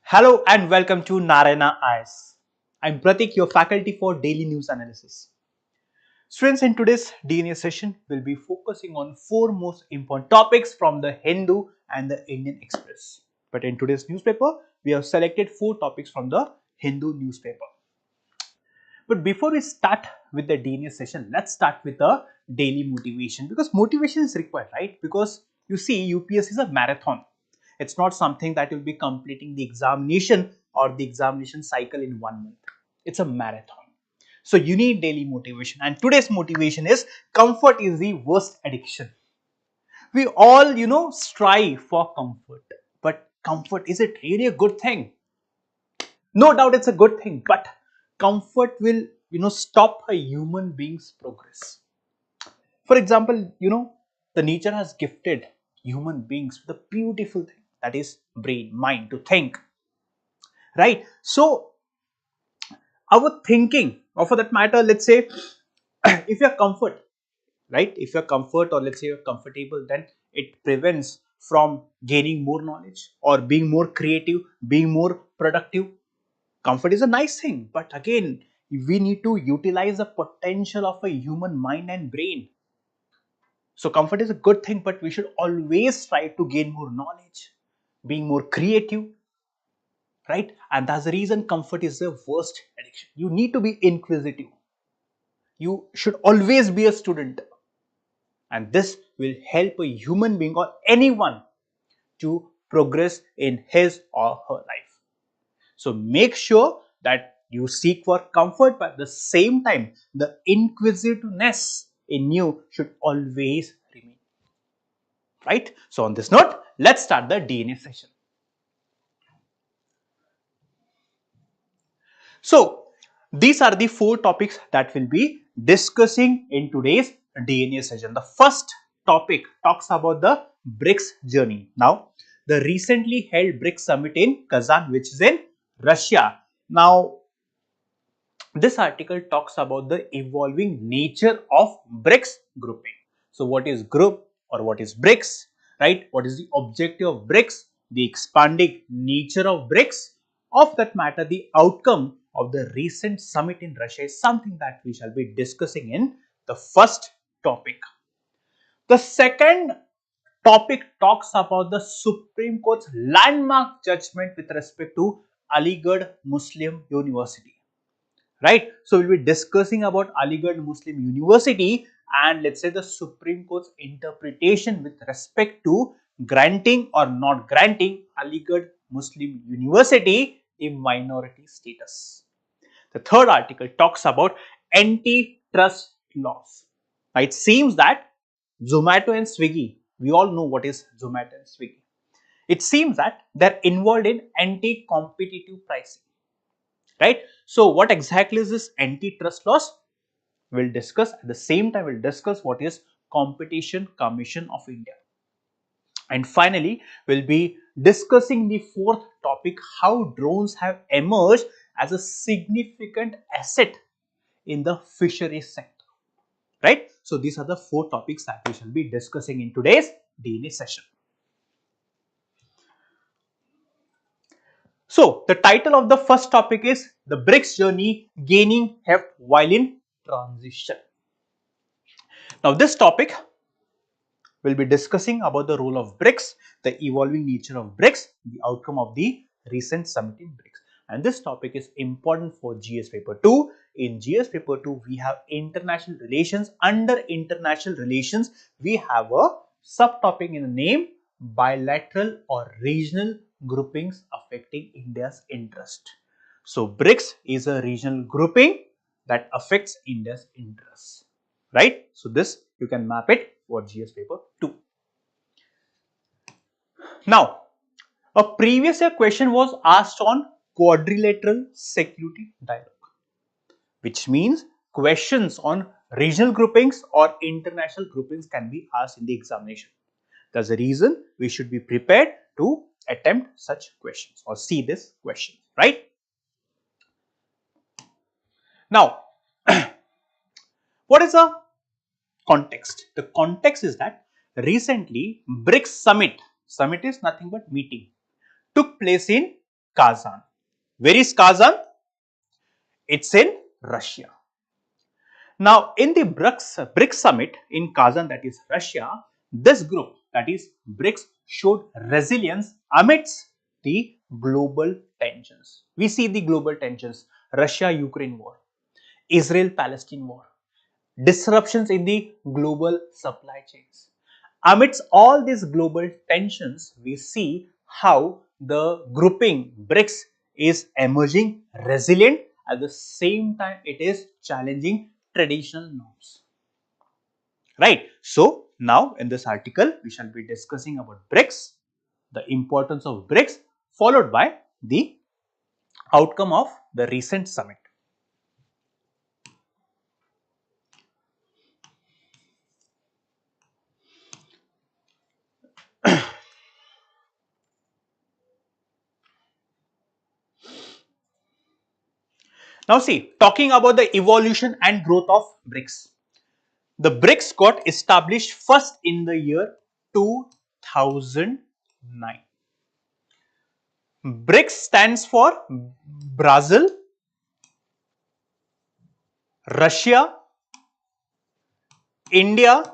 Hello and welcome to Narayana IAS. I'm Pratik, your faculty for daily news analysis. Students, in today's DNA session, we'll be focusing on four most important topics from the Hindu and the Indian Express. But in today's newspaper, we have selected four topics from the Hindu newspaper. But before we start with the DNA session, let's start with the daily motivation, because motivation is required, right? Because you see, UPSC is a marathon. It's not something that you'll be completing the examination or the examination cycle in 1 month. It's a marathon. So you need daily motivation, and today's motivation is comfort is the worst addiction. We all, strive for comfort, but comfort, is it really a good thing? No doubt it's a good thing, but comfort will, stop a human being's progress. For example, the nature has gifted human beings with a beautiful thing, that is brain, mind to think, right? So our thinking, or for that matter, let's say if you're comfort, right? If you're comfort, or let's say you're comfortable, then it prevents from gaining more knowledge or being more creative, being more productive. Comfort is a nice thing, but again, we need to utilize the potential of a human mind and brain. So comfort is a good thing, but we should always try to gain more knowledge, being more creative, right? And that's the reason comfort is the worst addiction. You need to be inquisitive. You should always be a student, and this will help a human being or anyone to progress in his or her life. So make sure that you seek for comfort, but at the same time, the inquisitiveness in you should always remain. Right? So on this note, let's start the DNA session. So these are the four topics that we'll be discussing in today's DNA session. The first topic talks about the BRICS journey. Now, the recently held BRICS summit in Kazan, which is in Russia. Now, this article talks about the evolving nature of BRICS grouping. So what is group or what is BRICS, right? What is the objective of BRICS, the expanding nature of BRICS? Of that matter, the outcome of the recent summit in Russia is something that we shall be discussing in the first topic. The second topic talks about the Supreme Court's landmark judgment with respect to Aligarh Muslim University. Right? So we'll be discussing about Aligarh Muslim University and let's say the Supreme Court's interpretation with respect to granting or not granting Aligarh Muslim University a minority status. The third article talks about antitrust laws. Now it seems that Zomato and Swiggy, we all know what is Zomato and Swiggy. It seems that they're involved in anti-competitive pricing. Right? So what exactly is this antitrust laws? We'll discuss. At the same time, we'll discuss what is Competition Commission of India. And finally, we'll be discussing the fourth topic, how drones have emerged as a significant asset in the fisheries sector. Right? So these are the four topics that we shall be discussing in today's DNA session. So the title of the first topic is the BRICS journey gaining heft while in transition. Now this topic will be discussing about the role of BRICS, the evolving nature of BRICS, the outcome of the recent summit in BRICS. And this topic is important for GS paper 2. In GS paper 2, we have international relations. Under international relations, we have a subtopic in the name bilateral or regional groupings affecting India's interest. So BRICS is a regional grouping that affects India's interests. Right? So this you can map it for GS paper 2. Now, a previous year question was asked on quadrilateral security dialogue, which means questions on regional groupings or international groupings can be asked in the examination. That's the reason we should be prepared to attempt such questions or see this question, right? Now, what is the context? The context is that recently BRICS summit is nothing but meeting, took place in Kazan. Where is Kazan? It's in Russia. Now, in the BRICS summit in Kazan, that is Russia, this group, that is BRICS, showed resilience amidst the global tensions. We see the global tensions: Russia-Ukraine war, Israel-Palestine war, disruptions in the global supply chains. Amidst all these global tensions, we see how the grouping BRICS is emerging resilient. At the same time, it is challenging traditional norms. Right. So, now in this article, we shall be discussing about BRICS, the importance of BRICS, followed by the outcome of the recent summit. Now see, talking about the evolution and growth of BRICS. The BRICS got established first in the year 2009. BRICS stands for Brazil, Russia, India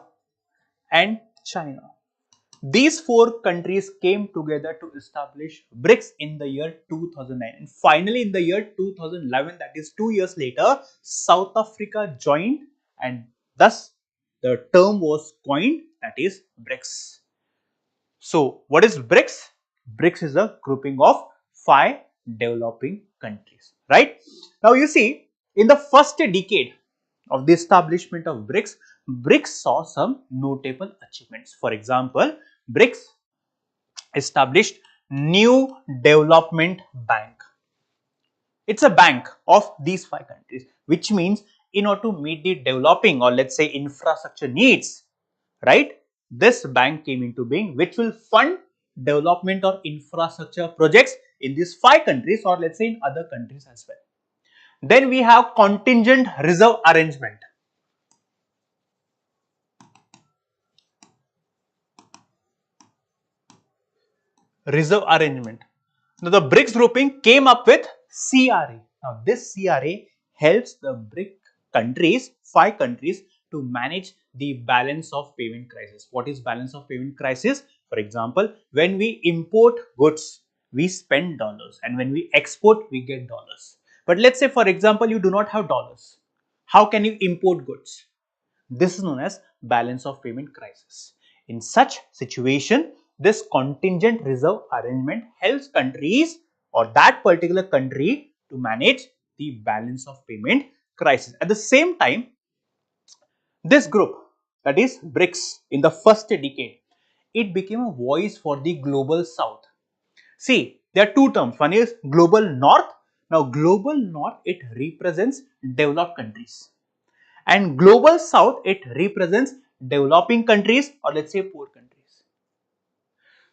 and China. These four countries came together to establish BRICS in the year 2009, and finally in the year 2011, that is 2 years later, South Africa joined, and thus the term was coined, that is BRICS. So what is BRICS? BRICS is a grouping of 5 developing countries, right? Now you see, in the first decade of the establishment of BRICS, BRICS saw some notable achievements. For example, BRICS established New Development Bank. It's a bank of these 5 countries, which means in order to meet the developing, or let's say infrastructure needs, right? This bank came into being, which will fund development or infrastructure projects in these 5 countries, or let's say in other countries as well. Then we have contingent reserve arrangement. Reserve arrangement. Now the BRICS grouping came up with CRA. Now this CRA helps the BRIC countries, 5 countries, to manage the balance of payment crisis. What is balance of payment crisis? For example, when we import goods, we spend dollars, and when we export, we get dollars. But let's say, for example, you do not have dollars. How can you import goods? This is known as balance of payment crisis. In such situation, this contingent reserve arrangement helps countries or that particular country to manage the balance of payment crisis. At the same time, this group, that is BRICS, in the first decade, it became a voice for the global south. See, there are 2 terms. One is global north. Now, global north, it represents developed countries, and global south, it represents developing countries, or let's say poor countries.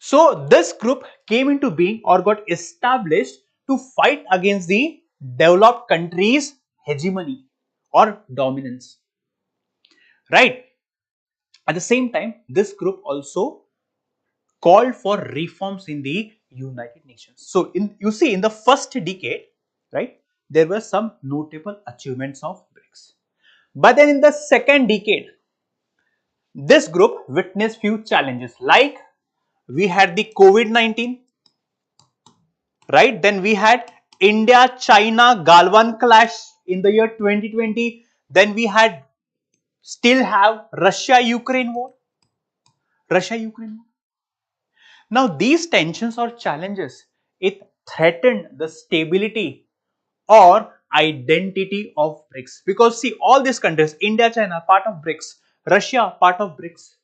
So this group came into being or got established to fight against the developed countries hegemony or dominance, right? At the same time, this group also called for reforms in the United Nations. So you see, in the first decade, right, there were some notable achievements of BRICS. But then in the second decade, this group witnessed few challenges, like we had the COVID-19, right? Then we had India-China Galwan clash in the year 2020. Then we had still have Russia-Ukraine war. Russia-Ukraine war. Now these tensions or challenges, it threatened the stability or identity of BRICS, because see, all these countries, India, China, part of BRICS, Russia, part of BRICS.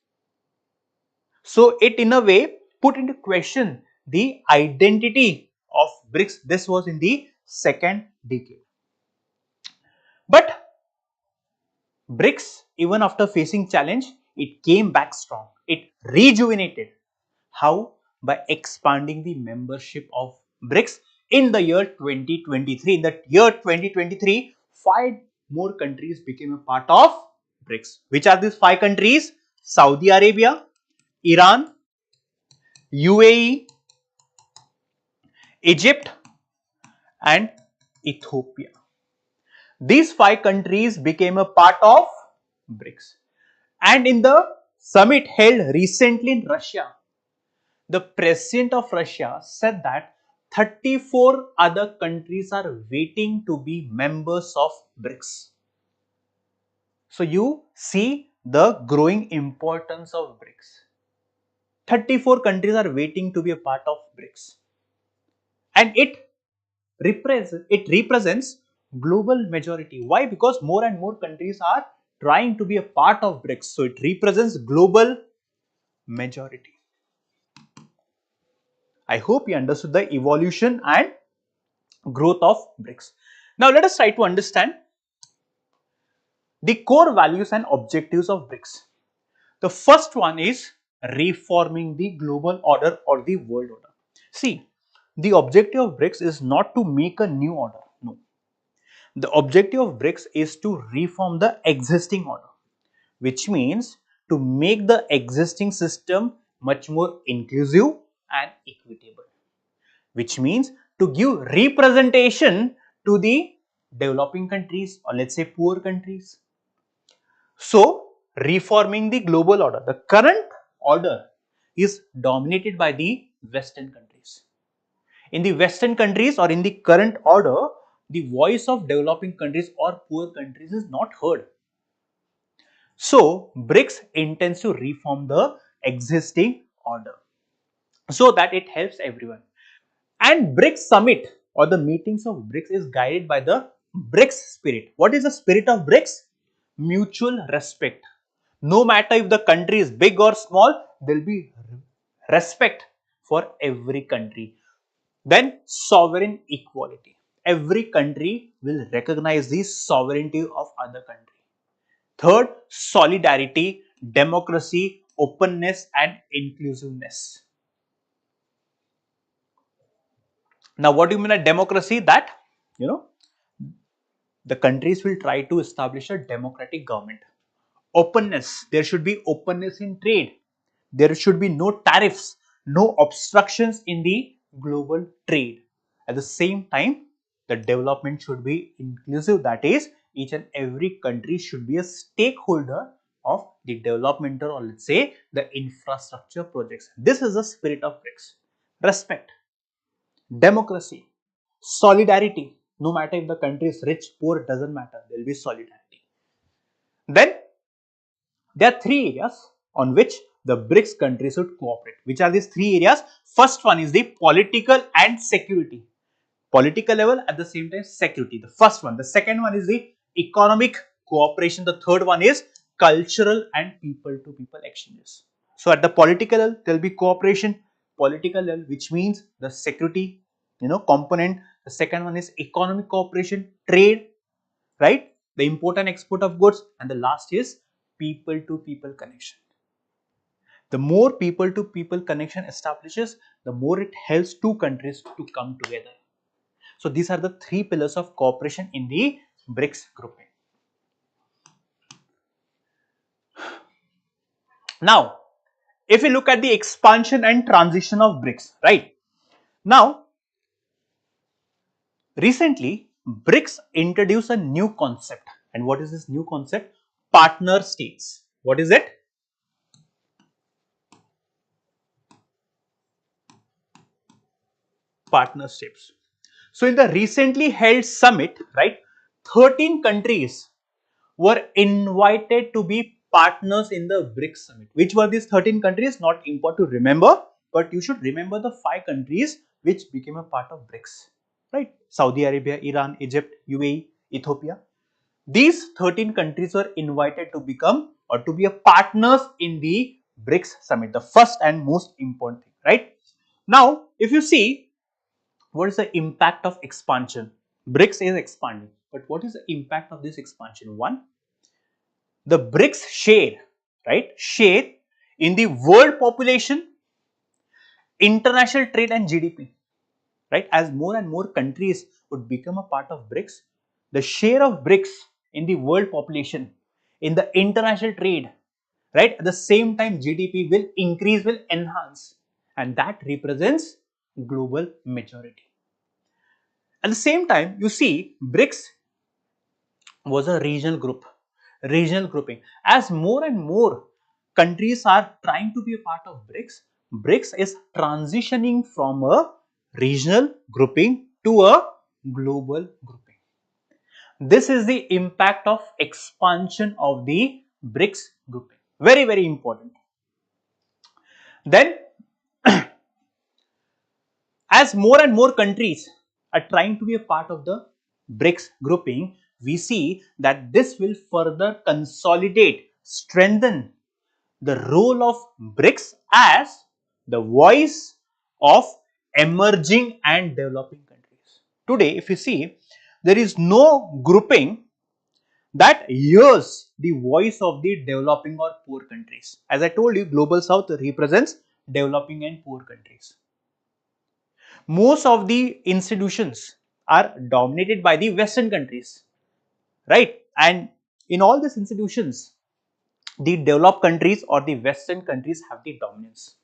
So it in a way put into question the identity of BRICS. This was in the second decade. But BRICS, even after facing challenge, it came back strong. It rejuvenated. How? By expanding the membership of BRICS in the year 2023. In the year 2023, 5 more countries became a part of BRICS. Which are these 5 countries? Saudi Arabia, Iran, UAE, Egypt, and Ethiopia. These 5 countries became a part of BRICS. And in the summit held recently in Russia, the president of Russia said that 34 other countries are waiting to be members of BRICS. So you see the growing importance of BRICS. 34 countries are waiting to be a part of BRICS. And it represents global majority. Why? Because more and more countries are trying to be a part of BRICS. So it represents global majority. I hope you understood the evolution and growth of BRICS. Now let us try to understand the core values and objectives of BRICS. The first one is reforming the global order or the world order. See, the objective of BRICS is not to make a new order. No. The objective of BRICS is to reform the existing order, which means to make the existing system much more inclusive and equitable, which means to give representation to the developing countries, or let's say poor countries. So, reforming the global order. The current order is dominated by the Western countries. In the Western countries or in the current order, the voice of developing countries or poor countries is not heard. So, BRICS intends to reform the existing order so that it helps everyone. And BRICS summit or the meetings of BRICS is guided by the BRICS spirit. What is the spirit of BRICS? Mutual respect. No matter if the country is big or small, there will be respect for every country. Then sovereign equality. Every country will recognize the sovereignty of other country. Third, solidarity, democracy, openness and inclusiveness. Now, what do you mean by democracy? That, you know, the countries will try to establish a democratic government. Openness, there should be openness in trade. There should be no tariffs, no obstructions in the global trade. At the same time, the development should be inclusive. That is, each and every country should be a stakeholder of the developmental, or let's say the infrastructure projects. This is the spirit of BRICS. Respect, democracy, solidarity. No matter if the country is rich, poor, it doesn't matter. There will be solidarity. Then there are 3 areas on which the BRICS countries should cooperate. Which are these 3 areas? First one is the political and security. Political level, at the same time security. The first one. The second one is the economic cooperation. The third one is cultural and people-to-people exchanges. So at the political level, there will be cooperation. Political level, which means the security, component. The second one is economic cooperation, trade, right? The import and export of goods. And the last is people to people connection. The more people to people connection establishes, the more it helps two countries to come together. So these are the 3 pillars of cooperation in the BRICS grouping. Now, if we look at the expansion and transition of BRICS, right? Now, recently, BRICS introduced a new concept. And what is this new concept? Partner states. What is it? Partner states. So in the recently held summit, right, 13 countries were invited to be partners in the BRICS summit. Which were these 13 countries? Not important to remember, but you should remember the 5 countries which became a part of BRICS, right? Saudi Arabia, Iran, Egypt, UAE, Ethiopia. These 13 countries were invited to become or to be a partners in the BRICS summit, the first and most important thing, right? Now, if you see, what is the impact of expansion? BRICS is expanding, but what is the impact of this expansion? One, the BRICS share in the world population, international trade and GDP, right? As more and more countries would become a part of BRICS, the share of BRICS in the world population, in the international trade, right? At the same time, GDP will increase, will enhance, and that represents global majority. At the same time, you see, BRICS was a regional grouping. As more and more countries are trying to be a part of BRICS, BRICS is transitioning from a regional grouping to a global grouping. This is the impact of expansion of the BRICS grouping. Very, very important. Then, as more and more countries are trying to be a part of the BRICS grouping, we see that this will further consolidate, strengthen the role of BRICS as the voice of emerging and developing countries. Today, if you see, there is no grouping that hears the voice of the developing or poor countries. As I told you, Global South represents developing and poor countries. Most of the institutions are dominated by the Western countries, right? And in all these institutions, the developed countries or the Western countries have the dominance,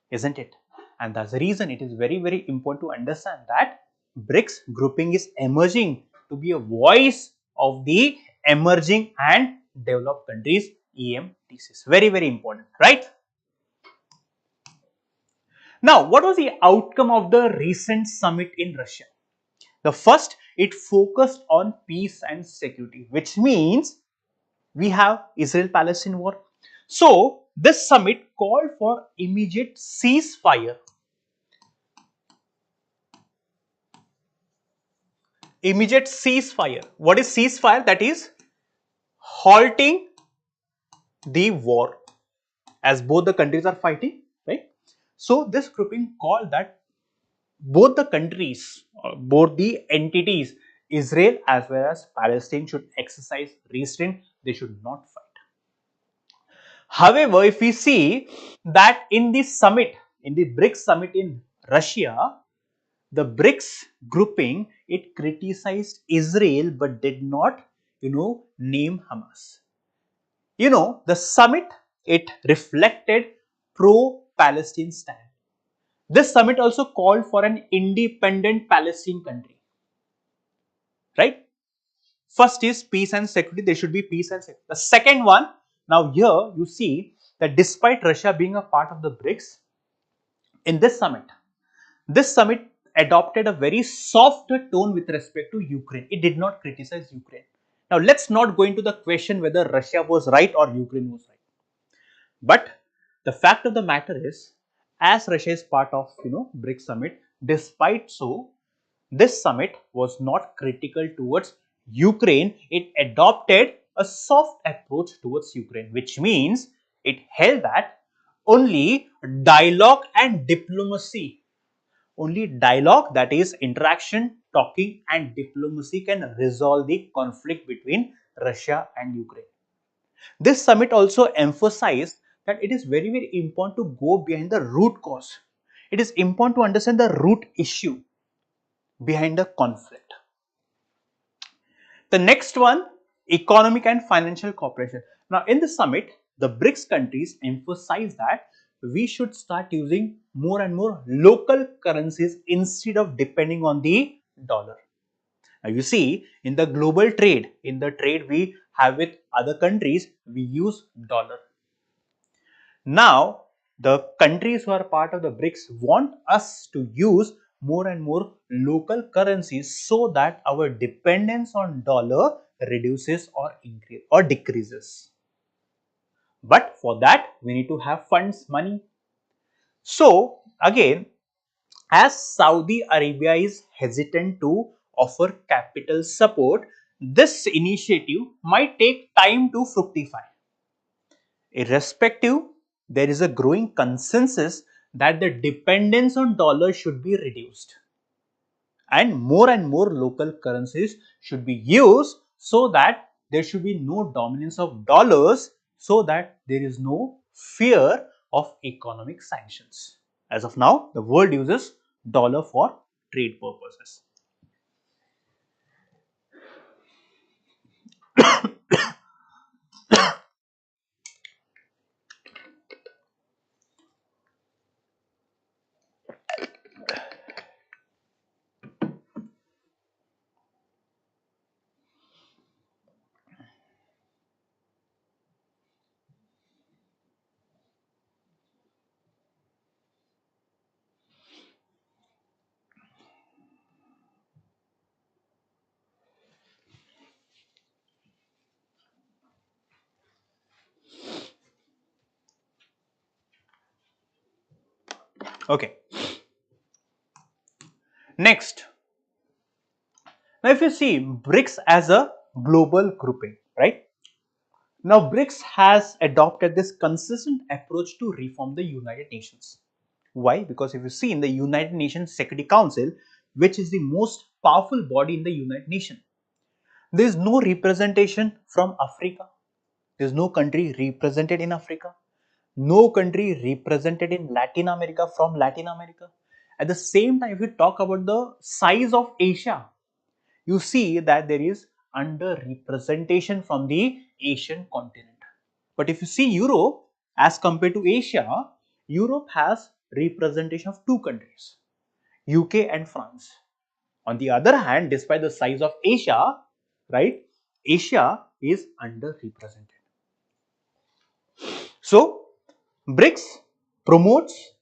isn't it? And that's the reason it is very, very important to understand that BRICS grouping is emerging to be a voice of the emerging and developed countries, EMTCs. Very, very important, right? Now, what was the outcome of the recent summit in Russia? The first, it focused on peace and security, which means we have Israel-Palestine war. So, this summit called for immediate ceasefire. Immediate ceasefire. What is ceasefire? That is halting the war as both the countries are fighting, right? So, this grouping called that both the countries, both the entities, Israel as well as Palestine should exercise restraint. They should not fight. However, if we see that in the summit, in the BRICS summit in Russia, the BRICS grouping, it criticized Israel but did not, name Hamas. The summit, it reflected pro-Palestine stand. This summit also called for an independent Palestine country, right? First is peace and security. There should be peace and security. The second one, now here you see that despite Russia being a part of the BRICS, in this summit adopted a very softer tone with respect to Ukraine. It did not criticize Ukraine. Now let's not go into the question whether Russia was right or Ukraine was right. But the fact of the matter is, as Russia is part of BRICS summit, despite so, this summit was not critical towards Ukraine. It adopted a soft approach towards Ukraine, which means it held that only dialogue and diplomacy, only dialogue, that is interaction, talking and diplomacy, can resolve the conflict between Russia and Ukraine. This summit also emphasized that it is very, very important to go behind the root cause. It is important to understand the root issue behind the conflict. The next one, economic and financial cooperation. Now, in the summit, the BRICS countries emphasize that we should start using more and more local currencies instead of depending on the dollar. Now, you see, in the global trade, in the trade we have with other countries, we use dollar. Now, the countries who are part of the BRICS want us to use more and more local currencies so that our dependence on dollar reduces or decreases. But for that, we need to have funds, money. So, again, as Saudi Arabia is hesitant to offer capital support, this initiative might take time to fructify. Irrespective, there is a growing consensus that the dependence on dollar should be reduced and more local currencies should be used so that there should be no dominance of dollars, so that there is no fear of economic sanctions. As of now, the world uses dollar for trade purposes. Okay. Next, now if you see BRICS as a global grouping, right? Now BRICS has adopted this consistent approach to reform the United Nations. Why? Because if you see in the United Nations Security Council, which is the most powerful body in the United Nations, there is no representation from Africa. There is no country represented in Africa. No country represented in Latin America from Latin America. At the same time, if you talk about the size of Asia, you see that there is underrepresentation from the Asian continent. But if you see Europe as compared to Asia, Europe has representation of two countries, UK and France. On the other hand, despite the size of Asia, right, Asia is underrepresented. So, BRICS promotes,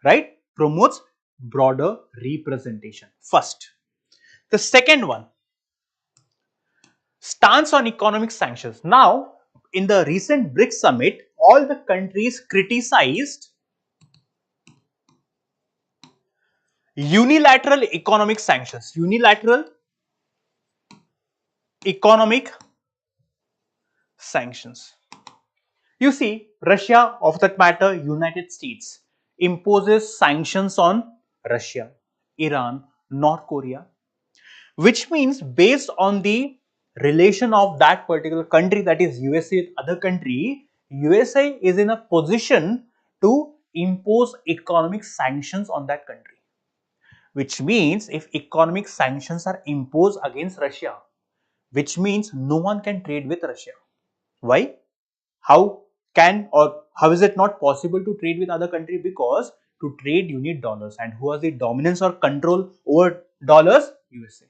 right, promotes broader representation first. The second one, stance on economic sanctions. Now, in the recent BRICS summit, all the countries criticized unilateral economic sanctions. Unilateral economic sanctions. You see, Russia, of that matter, United States, imposes sanctions on Russia, Iran, North Korea, which means based on the relation of that particular country, that is USA with other country, USA is in a position to impose economic sanctions on that country. Which means if economic sanctions are imposed against Russia, which means no one can trade with Russia. Why? How can or how is it not possible to trade with other country? Because to trade you need dollars, and who has the dominance or control over dollars? USA.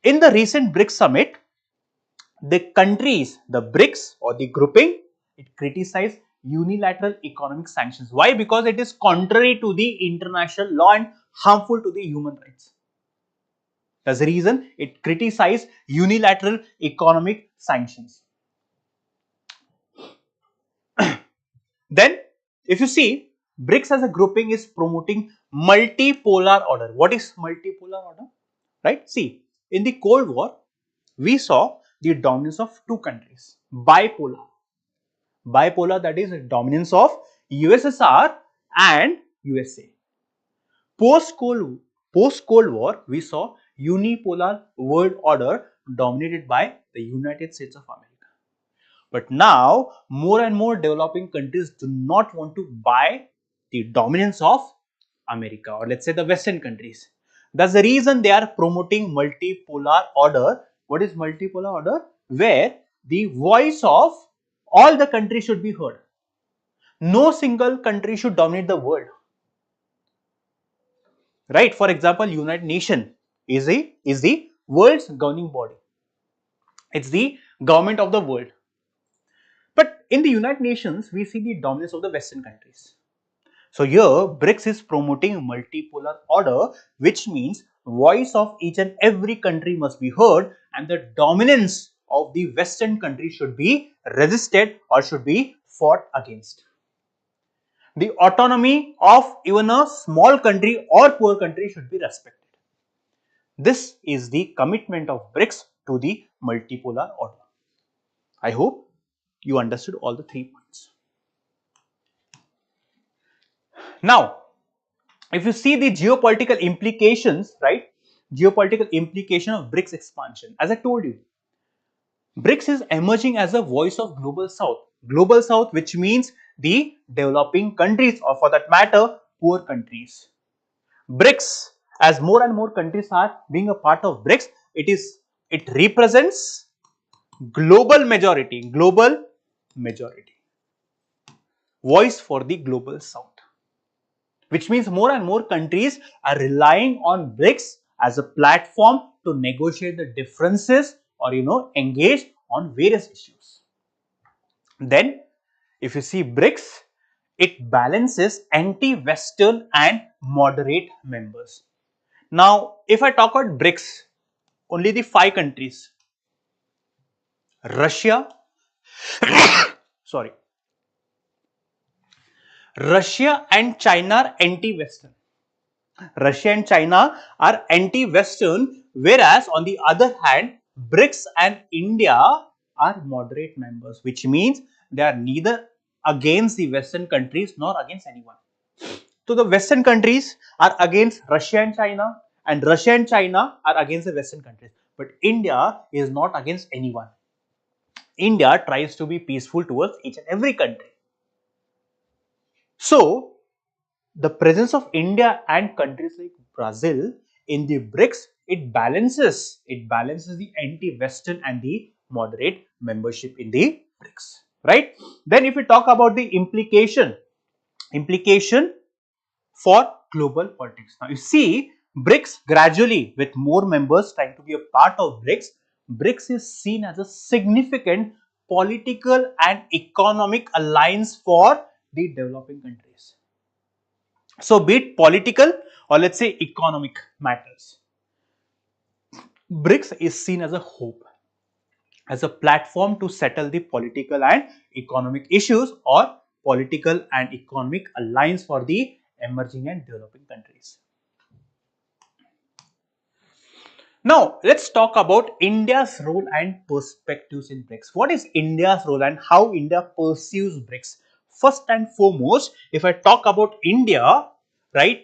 In the recent BRICS summit, the countries, the BRICS or the grouping, it criticized unilateral economic sanctions. Why? Because it is contrary to the international law and harmful to the human rights. That's the reason it criticized unilateral economic sanctions. Then, if you see, BRICS as a grouping is promoting multipolar order. What is multipolar order? Right? See, in the Cold War, we saw the dominance of two countries. Bipolar. Bipolar, that is dominance of USSR and USA. Post-Cold War, we saw unipolar world order dominated by the United States of America. But now, more and more developing countries do not want to buy the dominance of America, or let's say the Western countries. That's the reason they are promoting multipolar order. What is multipolar order? Where the voice of all the countries should be heard. No single country should dominate the world. Right? For example, United Nations is the world's governing body. It's the government of the world. But in the United Nations, we see the dominance of the Western countries. So here, BRICS is promoting multipolar order, which means voice of each and every country must be heard, and the dominance of the Western country should be resisted or should be fought against. The autonomy of even a small country or poor country should be respected. This is the commitment of BRICS to the multipolar order. I hope you understood all the 3 points. Now, if you see the geopolitical implications, right? Geopolitical implication of BRICS expansion. As I told you, BRICS is emerging as a voice of Global South. Global South, which means the developing countries, or for that matter, poor countries. BRICS, as more and more countries are being a part of BRICS, it represents global majority, voice for the Global South. Which means more and more countries are relying on BRICS as a platform to negotiate the differences or engage on various issues. Then if you see BRICS, it balances anti-Western and moderate members. Now if I talk about BRICS, only the 5 countries: Russia, sorry, Russia and China are anti-Western. Russia and China are anti-Western, whereas on the other hand, BRICS and India are moderate members, which means they are neither against the Western countries nor against anyone. So the Western countries are against Russia and Russia and China are against the Western countries. But India is not against anyone. India tries to be peaceful towards each and every country. So the presence of India and countries like Brazil in the BRICS, it balances the anti-Western and the moderate membership in the BRICS, right? Then if we talk about the implication for global politics. Now you see, BRICS gradually, with more members trying to be a part of BRICS is seen as a significant political and economic alliance for the developing countries. So be it political or let's say economic matters, BRICS is seen as a hope, as a platform to settle the political and economic issues or political and economic alliance for the emerging and developing countries. Now, let's talk about India's role and perspectives in BRICS. What is India's role and how India pursues BRICS? First and foremost, if I talk about India, right,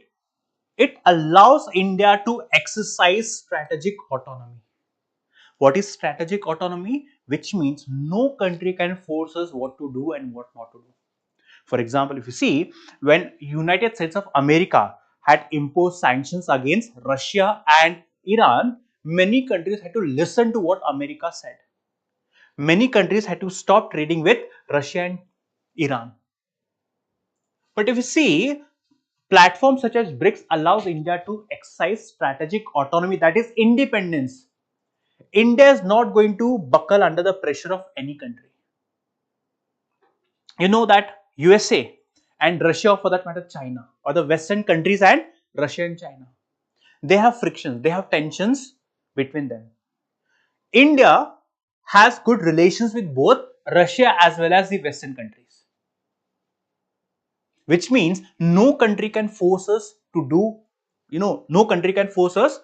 it allows India to exercise strategic autonomy. What is strategic autonomy? Which means no country can force us what to do and what not to do. For example, if you see, when United States of America had imposed sanctions against Russia and Iran, many countries had to listen to what America said. Many countries had to stop trading with Russia and Iran. But if you see, platforms such as BRICS allows India to exercise strategic autonomy, that is independence. India is not going to buckle under the pressure of any country. You know that USA and Russia, for that matter China, or the Western countries and Russia and China, they have frictions, they have tensions between them. India has good relations with both Russia as well as the Western countries, which means no country can force us to do, no country can force us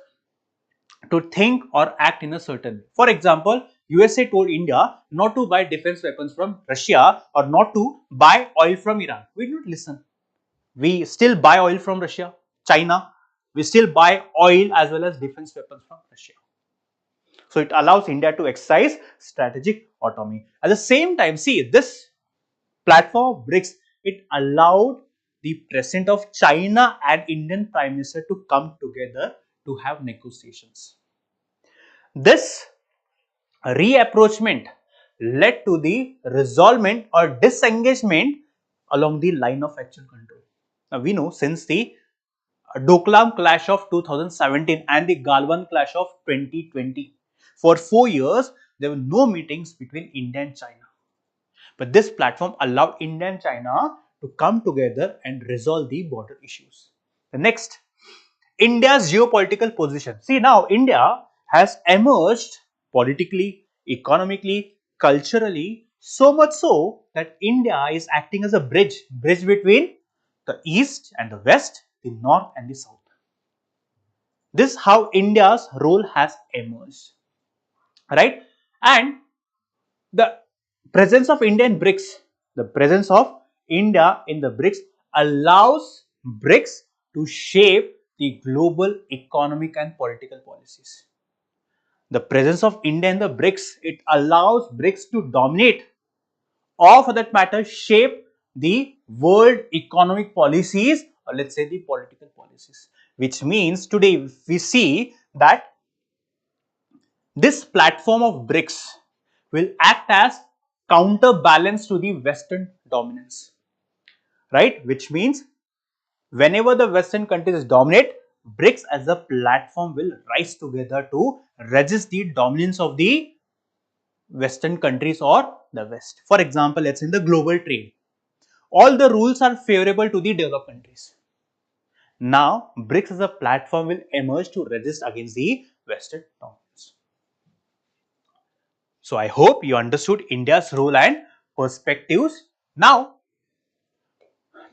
to think or act in a certain way. For example, USA told India not to buy defense weapons from Russia or not to buy oil from Iran. We did not listen. We still buy oil from Russia, China. We still buy oil as well as defense weapons from Russia. So it allows India to exercise strategic autonomy. At the same time, see, this platform of BRICS, it allowed the president of China and Indian Prime Minister to come together to have negotiations. This reapproachment led to the resolvement or disengagement along the line of actual control. Now we know since the Doklam clash of 2017 and the Galwan clash of 2020, for 4 years there were no meetings between India and China. But this platform allowed India and China to come together and resolve the border issues. The next, India's geopolitical position. See, now India has emerged politically, economically, culturally, so much so that India is acting as a bridge between the east and the west, the north and the south. This is how India's role has emerged, right? And the presence of India in BRICS, the presence of India in the BRICS allows BRICS to shape the global economic and political policies. The presence of India in the BRICS, it allows BRICS to dominate or for that matter shape the world economic policies or let's say the political policies. Which means today we see that this platform of BRICS will act as counterbalance to the Western dominance, right? Which means whenever the Western countries dominate, BRICS as a platform will rise together to resist the dominance of the Western countries or the West. For example, let's say in the global trade, all the rules are favorable to the developed countries. Now, BRICS as a platform will emerge to resist against the Western dominance. So I hope you understood India's role and perspectives. Now,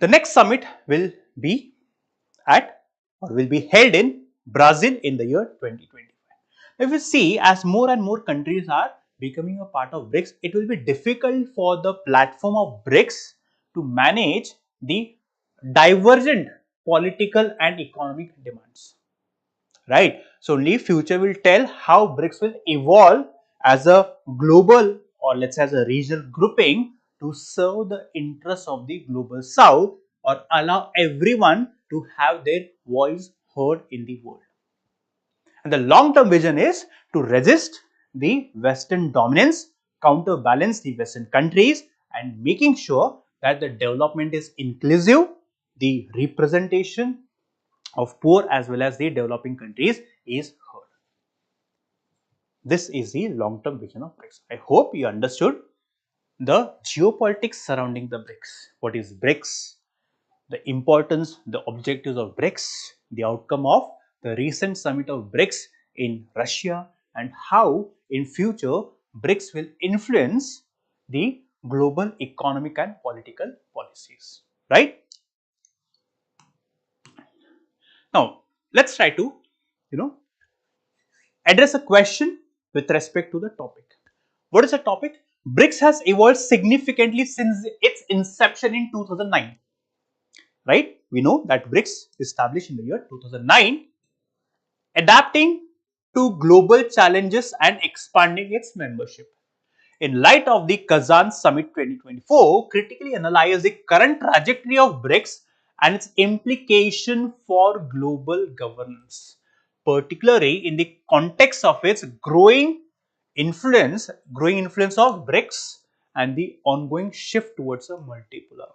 The next summit will be at or will be held in Brazil in the year 2025. If you see, as more and more countries are becoming a part of BRICS, it will be difficult for the platform of BRICS to manage the divergent political and economic demands, right? So only future will tell how BRICS will evolve as a global or let's say as a regional grouping to serve the interests of the global south or allow everyone to have their voice heard in the world. And the long term vision is to resist the Western dominance, counterbalance the Western countries, and making sure that the development is inclusive, the representation of poor as well as the developing countries is heard. This is the long term vision of BRICS. I hope you understood the geopolitics surrounding the BRICS. What is BRICS? The importance, the objectives of BRICS, the outcome of the recent summit of BRICS in Russia, and how in future BRICS will influence the global economic and political policies, right? Now, let's try to, address a question with respect to the topic. What is the topic? BRICS has evolved significantly since its inception in 2009, right? We know that BRICS established in the year 2009, adapting to global challenges and expanding its membership. In light of the Kazan Summit 2024, critically analyze the current trajectory of BRICS and its implication for global governance, particularly in the context of its growing influence of BRICS and the ongoing shift towards a multipolar.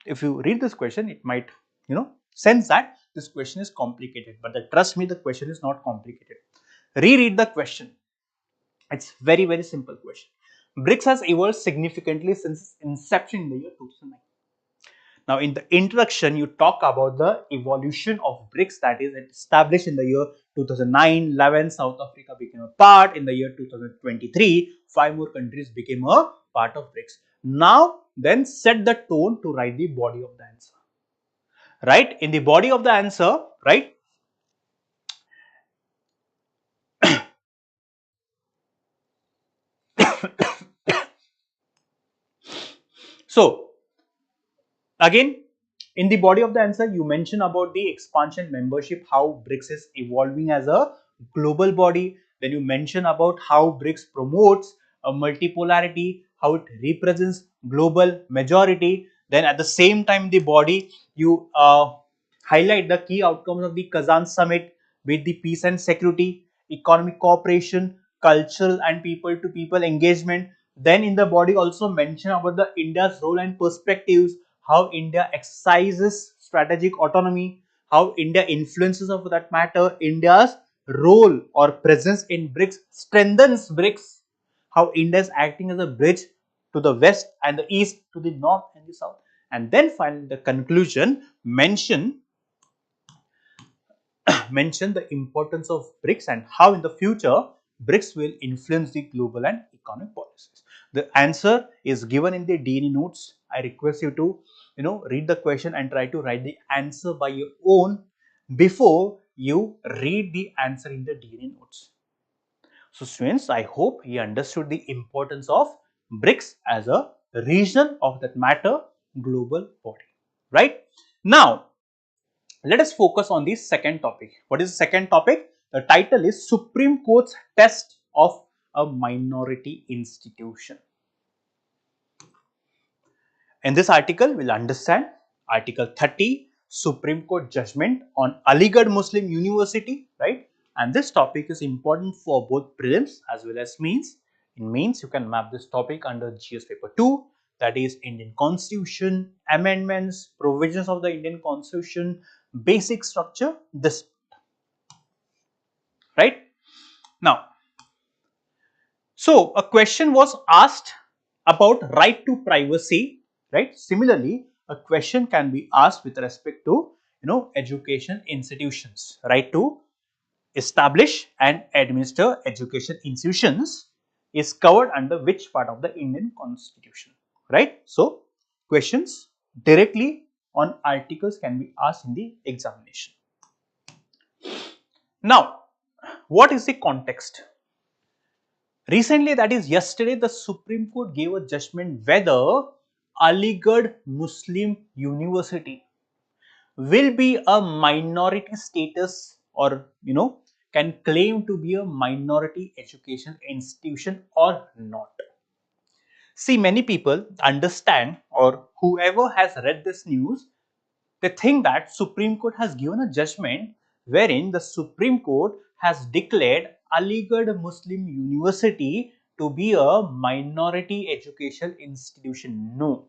If you read this question, it might, sense that this question is complicated, but trust me, the question is not complicated. Reread the question. It's very, very simple question. BRICS has evolved significantly since its inception in the year 2009. Now, in the introduction, you talk about the evolution of BRICS, that is established in the year 2009, 11, South Africa became a part. In the year 2023, 5 more countries became a part of BRICS. Now, then set the tone to write the body of the answer. Right? In the body of the answer, right? So, again, in the body of the answer, you mention about the expansion membership, how BRICS is evolving as a global body. Then you mention about how BRICS promotes a multipolarity, how it represents global majority. Then at the same time, the body, you highlight the key outcomes of the Kazan summit with the peace and security, economic cooperation, cultural and people to people engagement. Then in the body also mention about the India's role and perspectives, how India exercises strategic autonomy, how India influences of that matter, India's role or presence in BRICS strengthens BRICS, how India is acting as a bridge to the west and the east, to the north and the south. And then finally the conclusion mention the importance of BRICS and how in the future BRICS will influence the global and economic policies. The answer is given in the DNA notes. I request you to read the question and try to write the answer by your own before you read the answer in the DNA notes. So students, I hope you understood the importance of BRICS as a regional of that matter global body, right? Now, let us focus on the second topic. What is the second topic? The title is Supreme Court's Test of a Minority Institution. In this article, we'll understand Article 30, Supreme Court judgment on Aligarh Muslim University, right? And this topic is important for both prelims as well as mains. In mains, you can map this topic under GS paper 2, that is Indian Constitution, amendments, provisions of the Indian Constitution, basic structure, this, right? Now, so a question was asked about right to privacy, right? Similarly, a question can be asked with respect to education institutions, right to establish and administer education institutions is covered under which part of the Indian Constitution, right? So, questions directly on articles can be asked in the examination. Now, what is the context? Recently, that is yesterday, the Supreme Court gave a judgment whether Aligarh Muslim University will be a minority status or can claim to be a minority education institution or not. See, many people understand, or whoever has read this news, they think that Supreme Court has given a judgment wherein the Supreme Court has declared Aligarh Muslim University to be a minority education institution. No,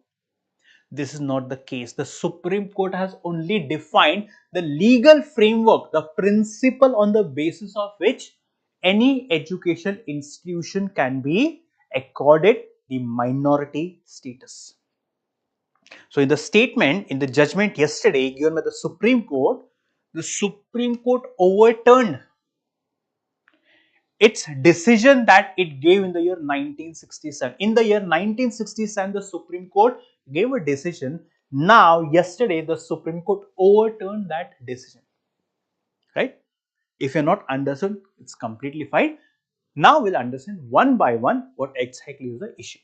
this is not the case. The Supreme Court has only defined the legal framework, the principle on the basis of which any education institution can be accorded the minority status. So, in the statement, in the judgment yesterday given by the Supreme Court overturned its decision that it gave in the year 1967. In the year 1967, the Supreme Court gave a decision. Now, yesterday, the Supreme Court overturned that decision. Right? If you're not understood, it's completely fine. Now, we'll understand one by one what exactly is the issue.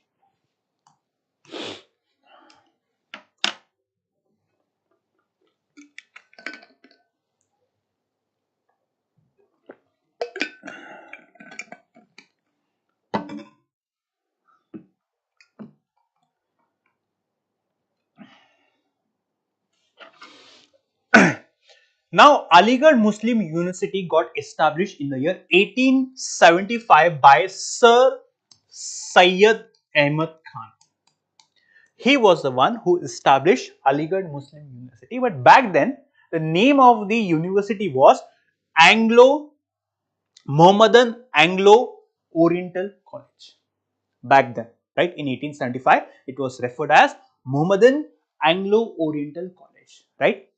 Now, Aligarh Muslim University got established in the year 1875 by Sir Syed Ahmad Khan. He was the one who established Aligarh Muslim University, but back then the name of the university was Mohammedan Anglo Oriental College. Back then, right, in 1875, it was referred as Mohammedan Anglo Oriental College, right.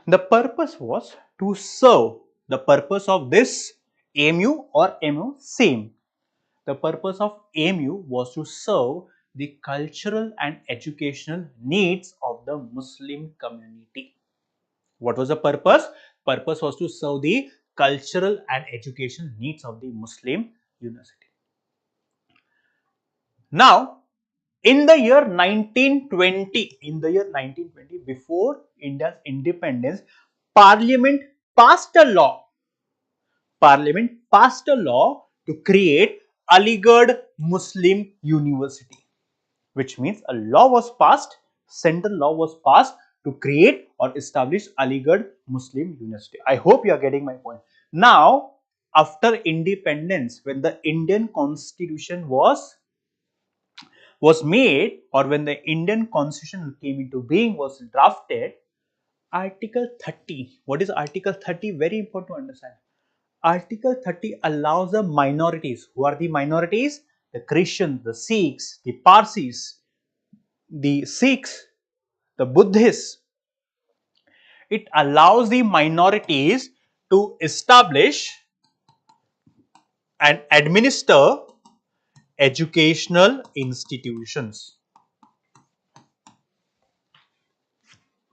The purpose was to serve, the purpose of this AMU or MO same. The purpose of AMU was to serve the cultural and educational needs of the Muslim community. What was the purpose? Purpose was to serve the cultural and educational needs of the Muslim university. Now, in the year 1920, before India's independence, Parliament passed a law. To create Aligarh Muslim University, which means a law was passed, central law was passed to create or establish Aligarh Muslim University. I hope you are getting my point. Now, after independence, when the Indian Constitution was made, or when the Indian Constitution came into being, was drafted, Article 30. What is Article 30? Very important to understand. Article 30 allows the minorities. Who are the minorities? The Christians, the Sikhs, the Parsis, the Sikhs, the Buddhists. It allows the minorities to establish and administer educational institutions.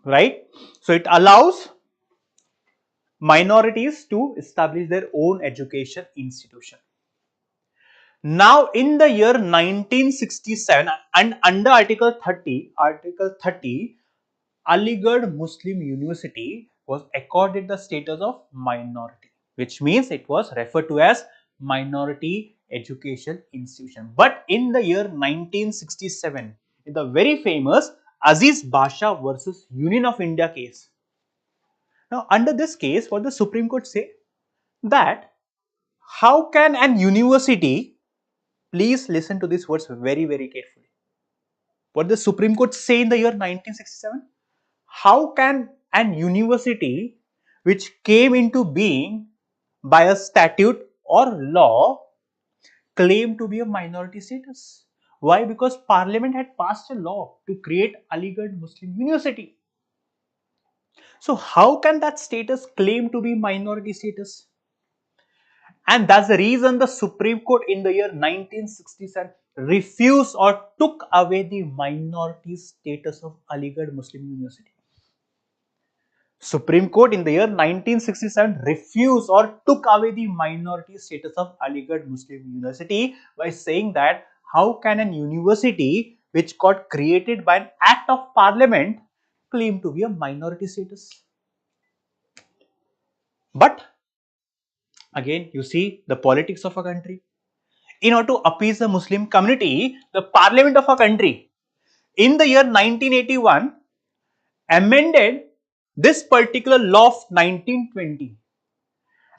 Right? So, it allows minorities to establish their own education institution. Now, in the year 1967 and under Article 30, Aligarh Muslim University was accorded the status of minority, which means it was referred to as minority education institution. But in the year 1967, in the very famous Aziz Basha versus Union of India case. Now, under this case, what the Supreme Court say? That how can an university, please listen to these words very, very carefully. What the Supreme Court say in the year 1967? How can an university which came into being by a statute or law claim to be a minority status? Why? Because Parliament had passed a law to create Aligarh Muslim University. So how can that status claim to be minority status? And that's the reason the Supreme Court in the year 1967 refused or took away the minority status of Aligarh Muslim University? Supreme Court in the year 1967 refused or took away the minority status of Aligarh Muslim University by saying that how can an university which got created by an act of parliament claim to be a minority status? But again, you see the politics of a country. In order to appease the Muslim community, the parliament of a country in the year 1981 amended this particular law of 1920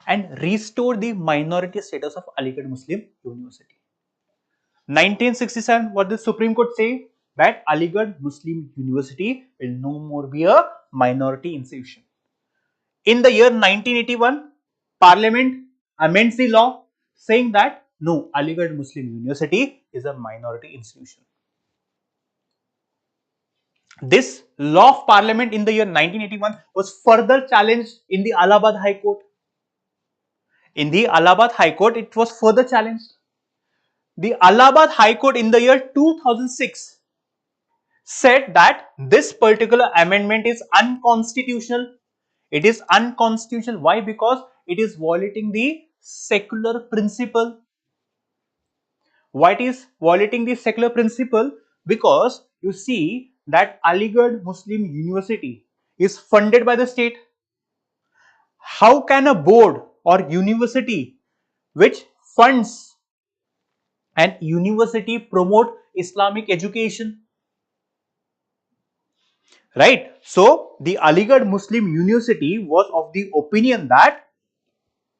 and restored the minority status of Aligarh Muslim University. 1967, what the Supreme Court say? That Aligarh Muslim University will no more be a minority institution. In the year 1981, Parliament amends the law saying that no, Aligarh Muslim University is a minority institution. This law of Parliament in the year 1981 was further challenged in the Allahabad High Court. In the Allahabad High Court, it was further challenged. The Allahabad High Court in the year 2006 said that this particular amendment is unconstitutional. It is unconstitutional. Why? Because it is violating the secular principle. Why it is violating the secular principle? Because you see that Aligarh Muslim University is funded by the state. How can a board or university which funds an university promote Islamic education? Right? So, the Aligarh Muslim University was of the opinion that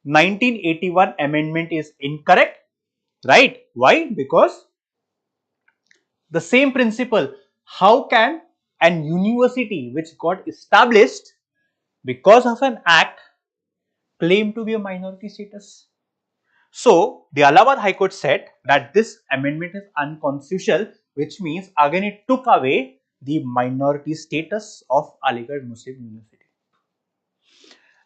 1981 amendment is incorrect. Right? Why? Because the same principle, how can an university which got established because of an act claim to be a minority status? So, the Allahabad High Court said that this amendment is unconstitutional, which means again it took away the minority status of Aligarh Muslim University.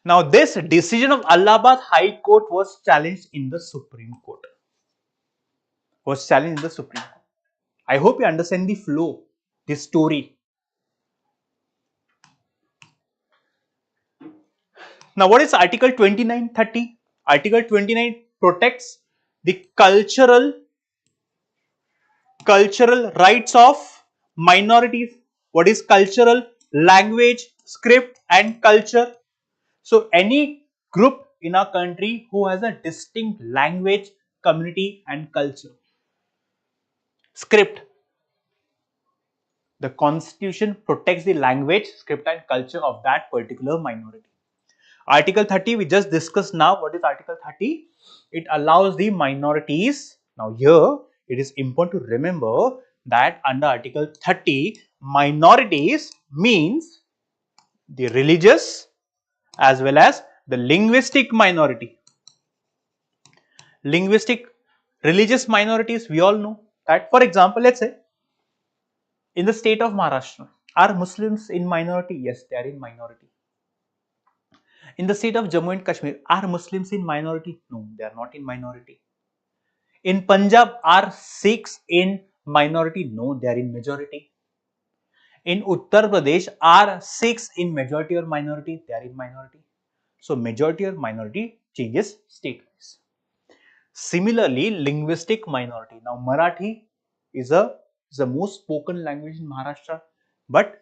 Now, this decision of Allahabad High Court was challenged in the Supreme Court. I hope you understand the flow, the story. Now, what is Article 2930? Article 29 protects the cultural rights of minorities. What is cultural? Language, script and culture. So, any group in a country who has a distinct language, community and culture. Script. The constitution protects the language, script and culture of that particular minority. Article 30 we just discussed now. What is Article 30? It allows the minorities. Now here it is important to remember that under Article 30 minorities means the religious as well as the linguistic minority. Religious minorities, we all know that. For example, let's say in the state of Maharashtra, are Muslims in minority? Yes, they are in minority. In the state of Jammu and Kashmir, are Muslims in minority? No, they are not in minority. In Punjab, are Sikhs in minority? No, they are in majority. In Uttar Pradesh, are Sikhs in majority or minority? They are in minority. So, majority or minority changes state-wise. Similarly, linguistic minority. Now, Marathi is the most spoken language in Maharashtra, but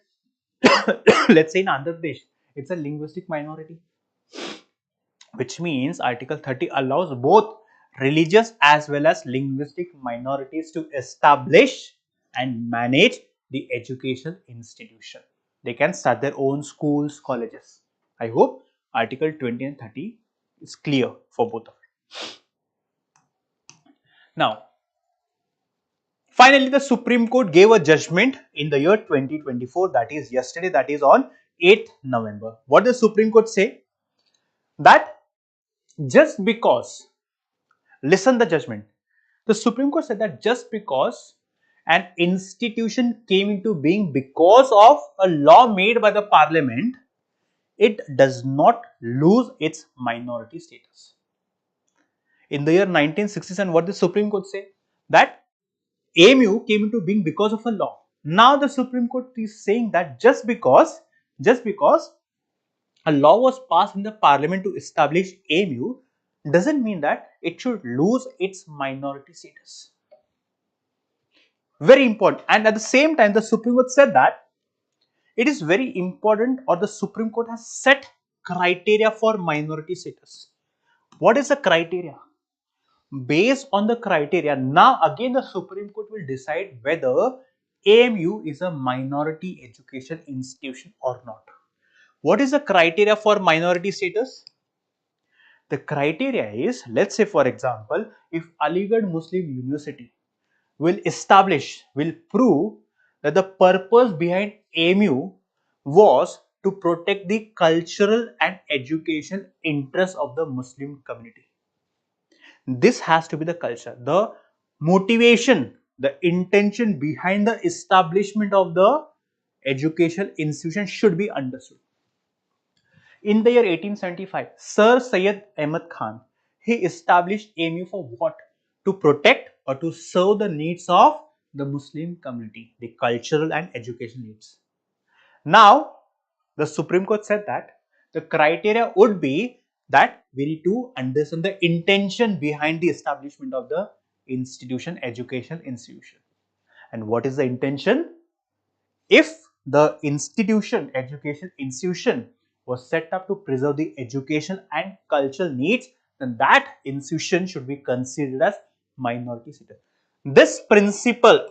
let's say in Andhra Pradesh, it's a linguistic minority, which means Article 30 allows both religious as well as linguistic minorities to establish and manage the educational institution. They can start their own schools, colleges. I hope Article 20 and 30 is clear for both of it. Now, finally, the Supreme Court gave a judgment in the year 2024, that is yesterday, that is on 8th November. What does the Supreme Court say? That just because, listen the judgment, the Supreme Court said that just because an institution came into being because of a law made by the parliament, it does not lose its minority status. In the year 1967, what did the Supreme Court say? That AMU came into being because of a law. Now the Supreme Court is saying that just because a law was passed in the parliament to establish AMU doesn't mean that it should lose its minority status. Very important. And at the same time, the Supreme Court said that it is very important, or the Supreme Court has set criteria for minority status. What is the criteria? Based on the criteria, now again the Supreme Court will decide whether AMU is a minority education institution or not. What is the criteria for minority status? The criteria is, let's say for example, if Aligarh Muslim University will prove that the purpose behind AMU was to protect the cultural and educational interests of the Muslim community. This has to be the culture, the motivation, the intention behind the establishment of the educational institution should be understood. In the year 1875, Sir Syed Ahmad Khan, he established AMU for what? To protect or to serve the needs of the Muslim community, the cultural and educational needs. Now, the Supreme Court said that the criteria would be that we need to understand the intention behind the establishment of the institution, educational institution. And what is the intention? If the institution, education institution was set up to preserve the education and cultural needs, then that institution should be considered as minority status. This principle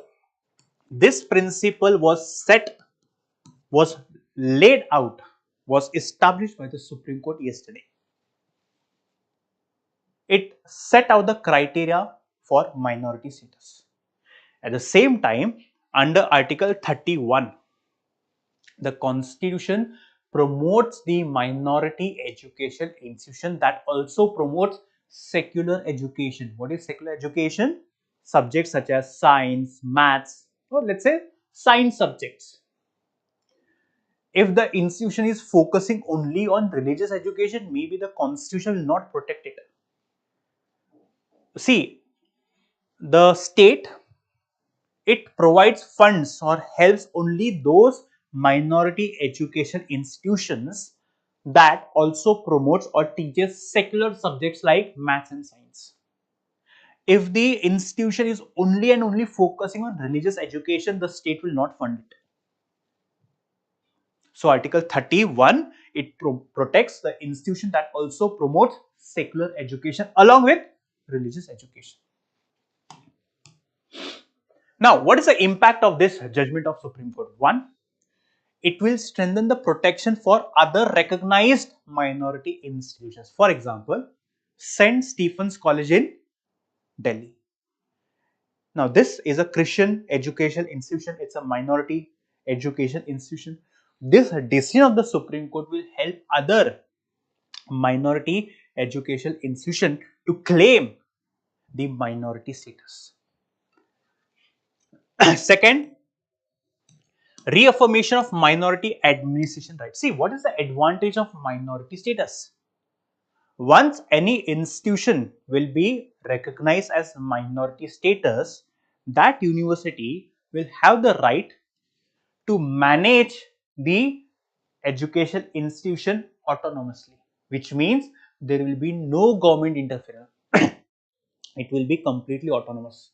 was laid out, was established by the Supreme Court yesterday. It set out the criteria for minority status. At the same time, under Article 31, the Constitution promotes the minority education institution that also promotes secular education. What is secular education? Subjects such as science, maths, or let's say science subjects. If the institution is focusing only on religious education, maybe the Constitution will not protect it. See, the state, it provides funds or helps only those minority education institutions that also promotes or teaches secular subjects like maths and science. If the institution is only and only focusing on religious education, the state will not fund it. So Article 31, it protects the institution that also promotes secular education along with religious education. Now, what is the impact of this judgment of Supreme Court? One, it will strengthen the protection for other recognized minority institutions. For example, St. Stephen's College in Delhi. Now, this is a Christian education institution. It's a minority education institution. This decision of the Supreme Court will help other minority education institution to claim the minority status. Second, reaffirmation of minority administration rights. See, what is the advantage of minority status? Once any institution will be recognized as minority status, that university will have the right to manage the education institution autonomously, which means there will be no government interference. It will be completely autonomous.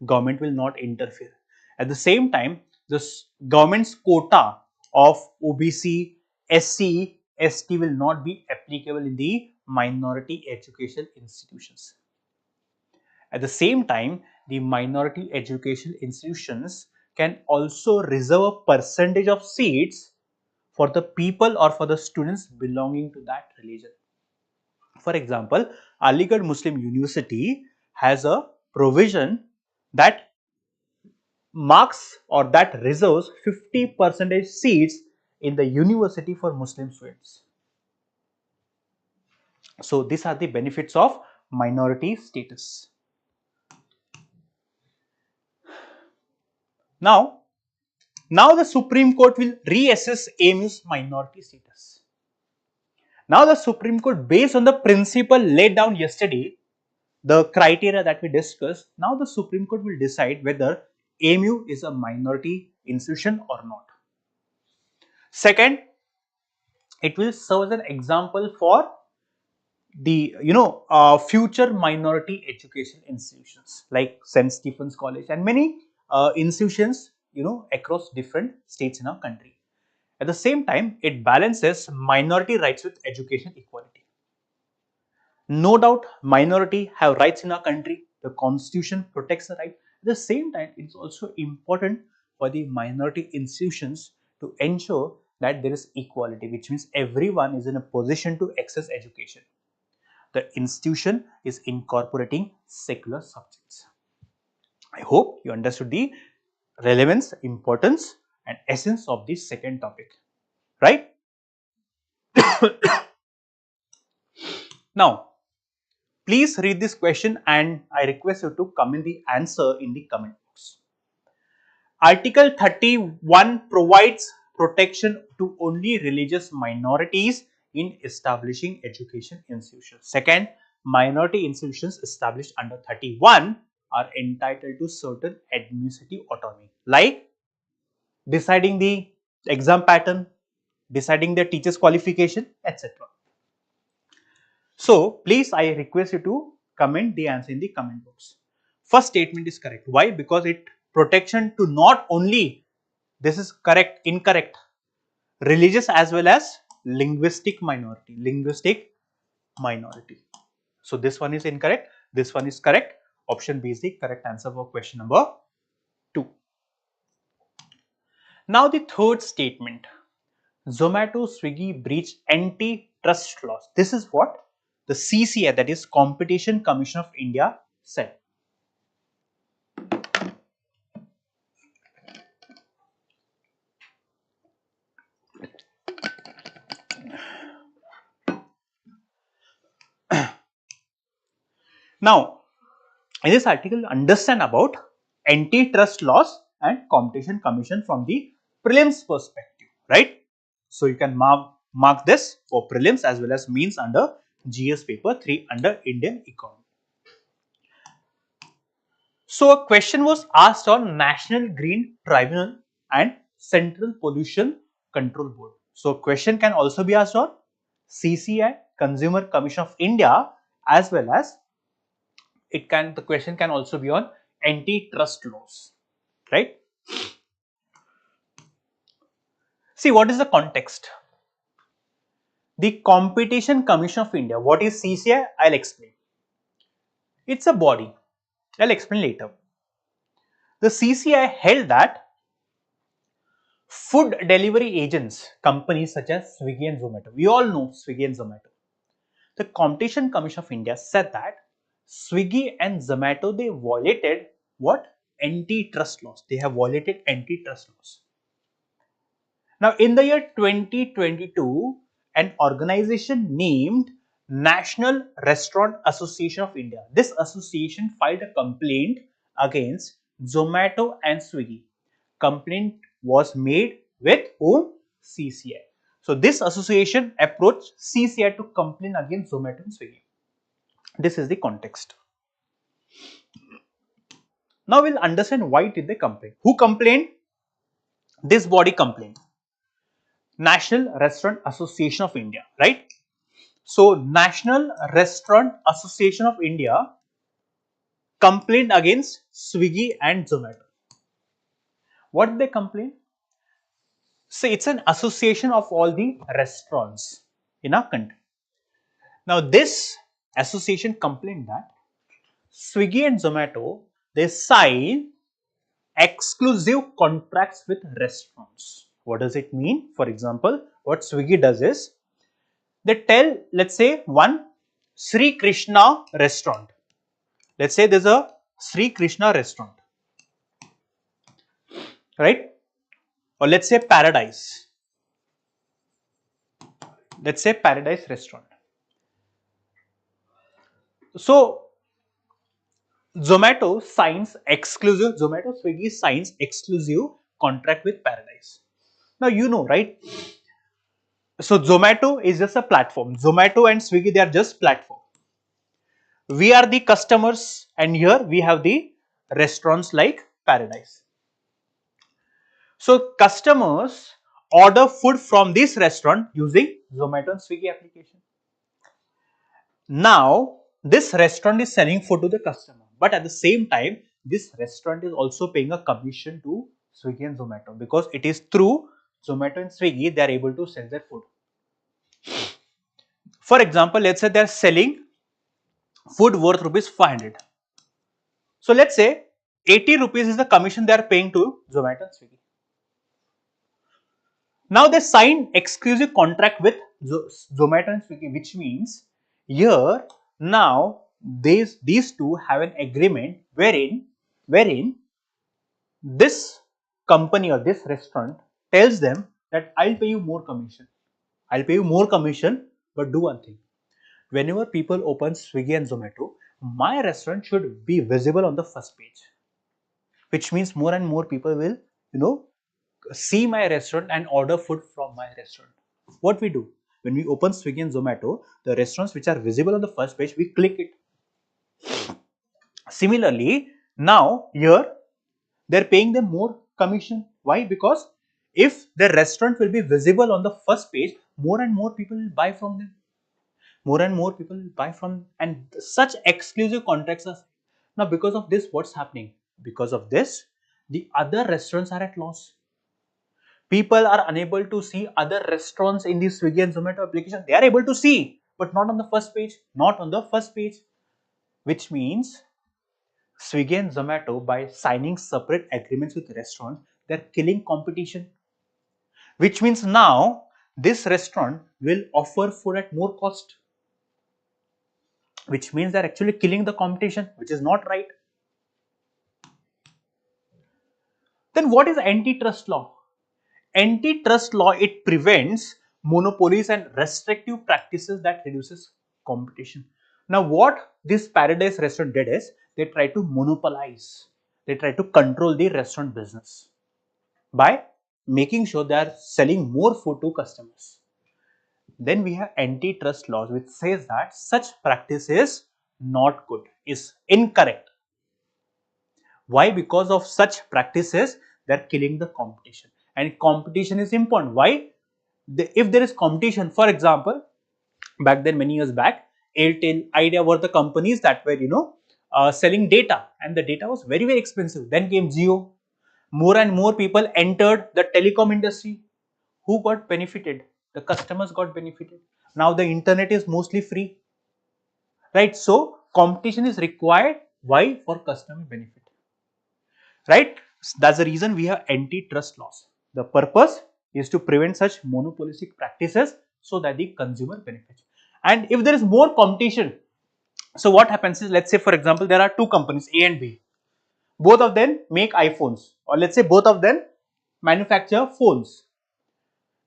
Government will not interfere. At the same time, this government's quota of OBC, SC, ST will not be applicable in the minority education institutions. At the same time, the minority education institutions can also reserve a percentage of seats for the people or for the students belonging to that religion. For example, Aligarh Muslim University has a provision that marks or that reserves 50% seats in the university for Muslim students. So these are the benefits of minority status. Now the Supreme Court will reassess AMU's minority status. Now the Supreme Court, based on the principle laid down yesterday, the criteria that we discussed, now the Supreme Court will decide whether AMU is a minority institution or not. Second, it will serve as an example for the future minority education institutions like St. Stephen's College and many institutions across different states in our country. At the same time, it balances minority rights with education equality. No doubt, minority have rights in our country. The constitution protects the right. At the same time, it's also important for the minority institutions to ensure that there is equality, which means everyone is in a position to access education. The institution is incorporating secular subjects. I hope you understood the relevance, importance and essence of this second topic, right? Now, please read this question and I request you to comment the answer in the comment box. Article 31 provides protection to only religious minorities in establishing education institutions. Second, minority institutions established under 31 are entitled to certain administrative autonomy like deciding the exam pattern, deciding the teacher's qualification, etc. So, please I request you to comment the answer in the comment box. First statement is correct. Why? Because it protection to not only, this is correct, incorrect, religious as well as linguistic minority. So, this one is incorrect, this one is correct. Option B is the correct answer for question number 2. Now, the third statement. Zomato, Swiggy breach antitrust laws. This is what the CCI, that is Competition Commission of India, said. Now, in this article, understand about antitrust laws and competition commission from the prelims perspective, right? So, you can mark this for prelims as well as means under GS paper 3 under Indian economy. So, a question was asked on National Green Tribunal and Central Pollution Control Board. So, question can also be asked on CCI, Consumer Commission of India, as well as the question can also be on antitrust laws, right? See, what is the context? The Competition Commission of India. What is CCI? I'll explain. It's a body. I'll explain later. The CCI held that food delivery agents, companies such as Swiggy and Zomato, we all know Swiggy and Zomato. The Competition Commission of India said that Swiggy and Zomato, they violated what? Antitrust laws. They have violated antitrust laws. Now, in the year 2022, an organization named National Restaurant Association of India, this association filed a complaint against Zomato and Swiggy. Complaint was made with whom? CCI. So, this association approached CCI to complain against Zomato and Swiggy. This is the context. Now, we'll understand why did they complain. Who complained? This body complained. National Restaurant Association of India, right? So, National Restaurant Association of India complained against Swiggy and Zomato. What did they complain? So, it's an association of all the restaurants in our country. Now, this association complained that Swiggy and Zomato, they sign exclusive contracts with restaurants. What does it mean? For example, what Swiggy does is, they tell, let's say, one Sri Krishna restaurant. Let's say there's a Sri Krishna restaurant, right? Or let's say Paradise. Let's say Paradise restaurant. So, Zomato Swiggy signs exclusive contract with Paradise. Now, you know, right? So, Zomato is just a platform. Zomato and Swiggy, they are just platform. We are the customers and here we have the restaurants like Paradise. So customers order food from this restaurant using Zomato and Swiggy application. Now this restaurant is selling food to the customer, but at the same time this restaurant is also paying a commission to Swiggy and Zomato, because it is through Zomato and Swiggy they are able to sell their food. For example, let's say they are selling food worth rupees 500. So let's say 80 rupees is the commission they are paying to Zomato and Swiggy. Now they sign exclusive contract with Zomato and Swiggy, which means here now these two have an agreement wherein this company or this restaurant tells them that I'll pay you more commission. I'll pay you more commission, but do one thing. Whenever people open Swiggy and Zomato, my restaurant should be visible on the first page, which means more and more people will, see my restaurant and order food from my restaurant. What we do when we open Swiggy and Zomato, the restaurants which are visible on the first page, we click it. Similarly, now here they're paying them more commission. Why? Because if the restaurant will be visible on the first page, more and more people will buy from them. More and more people will buy from, and such exclusive contracts are. Now because of this, what's happening? Because of this, the other restaurants are at loss. People are unable to see other restaurants in the Swiggy and Zomato application. They are able to see, but not on the first page. Not on the first page. Which means Swiggy and Zomato, by signing separate agreements with restaurants, they are killing competition. Which means now this restaurant will offer food at more cost. Which means they are actually killing the competition, which is not right. Then what is antitrust law? Antitrust law, it prevents monopolies and restrictive practices that reduces competition. Now what this Paradise restaurant did is they try to monopolize, they try to control the restaurant business by making sure they are selling more food to customers. Then we have antitrust laws, which says that such practice is not good, is incorrect. Why? Because of such practices, they are killing the competition. And competition is important. Why? If there is competition, for example, back then, many years back, Airtel, Idea were the companies that were, selling data, and the data was very, very expensive. Then came Jio. More and more people entered the telecom industry. Who got benefited? The customers got benefited. Now the internet is mostly free, right? So competition is required. Why? For customer benefit. Right? That's the reason we have antitrust laws. The purpose is to prevent such monopolistic practices so that the consumer benefits. And if there is more competition, so what happens is, let's say for example, there are two companies A and B. Both of them make iPhones, or let's say both of them manufacture phones.